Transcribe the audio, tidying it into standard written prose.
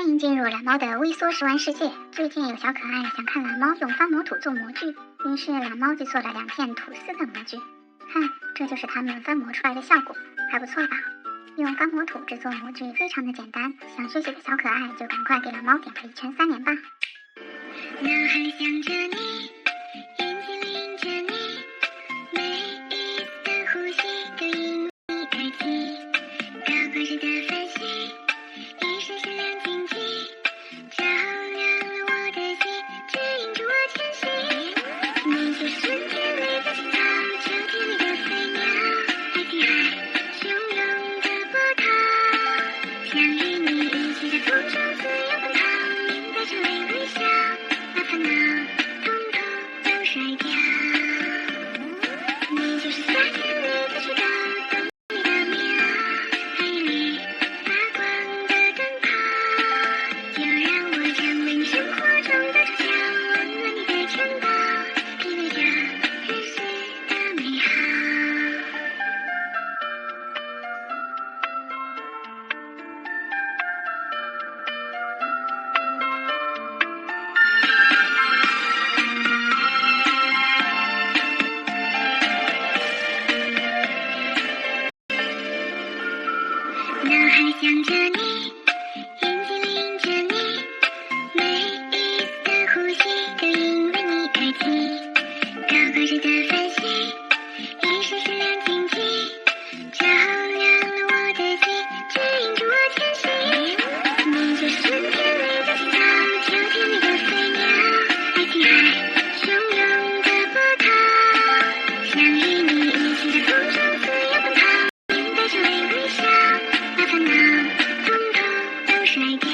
欢迎进入懒猫的微缩食玩世界。最近有小可爱想看懒猫用翻模土做模具，于是懒猫就做了2片吐司的模具。看，这就是它们翻模出来的效果，还不错吧？用翻模土制作模具非常的简单，想学习的小可爱就赶快给懒猫点个1圈3连吧。脑海里想着你，眼睛淋着你，每一次的呼吸都因你而起，高光时的分析，一闪闪亮晶晶，照亮了我的心，指引着我前行。你就是春天里的青草，秋天里的飞鸟，海天海汹涌的波涛，想与你一起在风中自由奔跑，面带着微笑，把烦恼统统都甩掉。你就是夏天里的雪糕，冬里的棉袄，黑夜里发光的灯泡，就让我成为你生活中的主角，温暖你的城堡，披露着日式的美好。脑海里想着你，眼睛淋着你，每一次的呼吸都因为你而起，高光时的分析，一闪闪亮晶晶，照亮了我的心，指引着我前行。你就是春天里的青草，秋天里的飞鸟，海天海汹涌的波涛，想与你一起在风中自由奔跑，面带着微笑，把烦恼统统都甩掉。